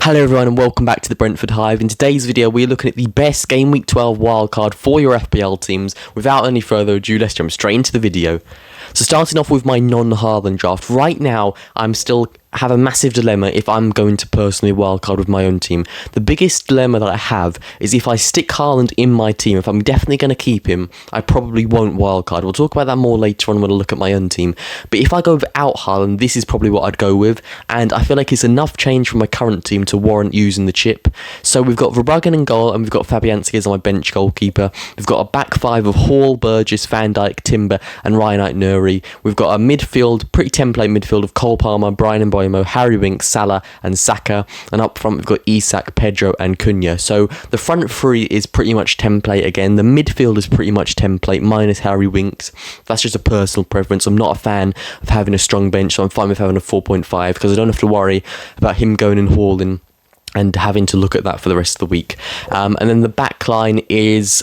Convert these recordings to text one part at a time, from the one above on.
Hello everyone and welcome back to the Brentford Hive. In today's video we're looking at the best Game Week 12 wildcard for your FPL teams. Without any further ado, let's jump straight into the video. So starting off with my non-Haaland draft, right now I'm still have a massive dilemma if I'm going to personally wildcard with my own team. The biggest dilemma that I have is if I stick Haaland in my team, if I'm definitely going to keep him, I probably won't wildcard. We'll talk about that more later on when I look at my own team. But if I go without Haaland, this is probably what I'd go with, and I feel like it's enough change from my current team to warrant using the chip. So we've got Verbruggen in goal, and we've got Fabianski as my bench goalkeeper. We've got a back five of Hall, Burgess, Van Dijk, Timber, and Ryan Nuri. We've got a midfield, pretty template midfield of Cole Palmer, Brian and Harry Winks, Salah and Saka, and up front we've got Isak, Pedro and Cunha. So the front three is pretty much template again. The midfield is pretty much template minus Harry Winks. That's just a personal preference. I'm not a fan of having a strong bench, so I'm fine with having a 4.5 because I don't have to worry about him going and hauling and having to look at that for the rest of the week. And then the backline is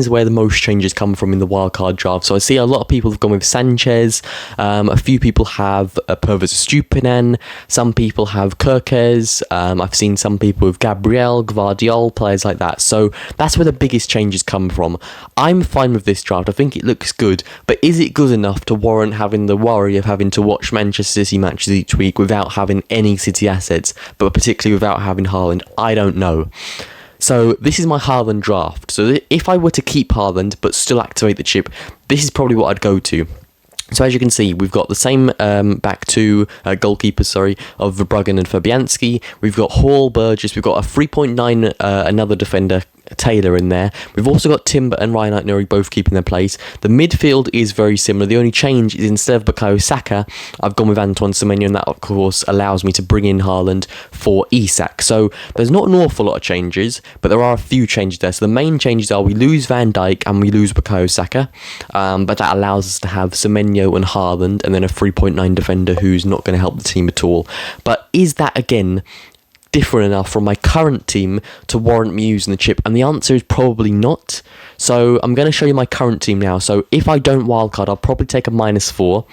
where the most changes come from in the wildcard draft. So I see a lot of people have gone with Sanchez, a few people have Pervis Stupinan, some people have Kirkes, I've seen some people with Gabriel, Gvardiol, players like that. So that's where the biggest changes come from. I'm fine with this draft. I think it looks good, but is it good enough to warrant having the worry of having to watch Manchester City matches each week without having any City assets, but particularly without having Haaland? I don't know. So this is my Haaland draft. So if I were to keep Haaland but still activate the chip, this is probably what I'd go to. So as you can see, we've got the same back two goalkeepers, of Verbruggen and Fabianski. We've got Hall, Burgess. We've got a 3.9 another defender, Taylor, in there. We've also got Timber and Ryan Nuri both keeping their place. The midfield is very similar. The only change is instead of Bukayo Saka, I've gone with Antoine Semenyo, and that of course allows me to bring in Haaland for Isak. So there's not an awful lot of changes, but there are a few changes there. So the main changes are we lose Van Dijk and we lose Bukayo Saka, but that allows us to have Semenyo and Haaland and then a 3.9 defender who's not going to help the team at all. But is that again different enough from my current team to warrant me using the chip? And the answer is probably not. So I'm going to show you my current team now. So if I don't wildcard, I'll probably take a -4.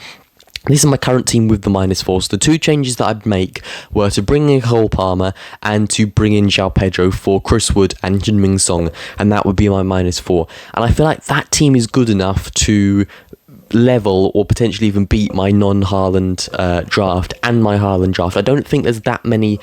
This is my current team with the -4. So the two changes that I'd make were to bring in Cole Palmer and to bring in João Pedro for Chris Wood and Jin-Ming Song, and that would be my -4. And I feel like that team is good enough to level or potentially even beat my non-Haaland draft and my Haaland draft. I don't think there's that many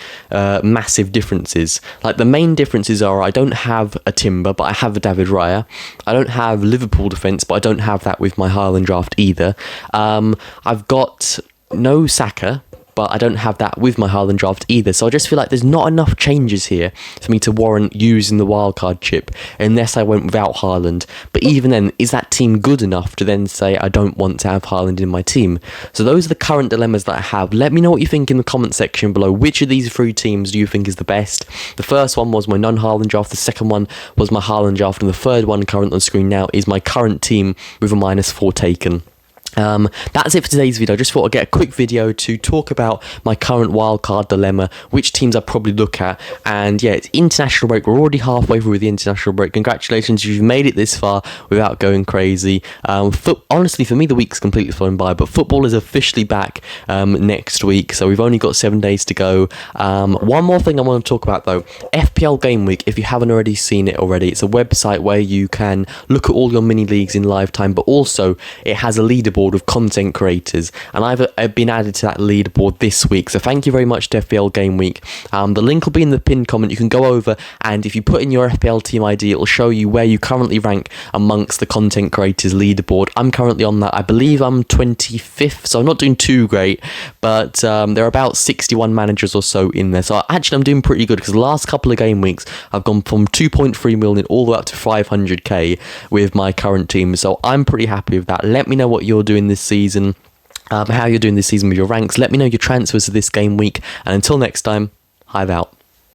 massive differences. Like the main differences are I don't have a Timber, but I have a David Raya. I don't have Liverpool defence, but I don't have that with my Haaland draft either. I've got no Saka, but I don't have that with my Haaland draft either. So I just feel like there's not enough changes here for me to warrant using the wildcard chip unless I went without Haaland. But even then, is that team good enough to then say I don't want to have Haaland in my team? So those are the current dilemmas that I have. Let me know what you think in the comment section below. Which of these three teams do you think is the best? The first one was my non-Haaland draft, the second one was my Haaland draft, and the third one current on screen now is my current team with a -4 taken. That's it for today's video. I just thought I'd get a quick video to talk about my current wildcard dilemma, which teams I probably look at, and yeah, it's international break. We're already halfway through the international break. Congratulations, you've made it this far without going crazy. Honestly, for me, the week's completely flown by, but football is officially back next week, so we've only got 7 days to go. One more thing I want to talk about though, FPL Gameweek, if you haven't already seen it already, it's a website where you can look at all your mini leagues in live time, but also it has a leaderboard of content creators, and I've been added to that leaderboard this week, so thank you very much to FPL Game Week. The link will be in the pinned comment. You can go over, and if you put in your FPL team ID, it will show you where you currently rank amongst the content creators leaderboard. I'm currently on that. I believe I'm 25th, so I'm not doing too great, but there are about 61 managers or so in there, so actually I'm doing pretty good because the last couple of game weeks I've gone from 2.3 million all the way up to 500k with my current team, so I'm pretty happy with that. Let me know what you're doing this season, how you're doing this season with your ranks. Let me know your transfers to this game week, and until next time, Hive out.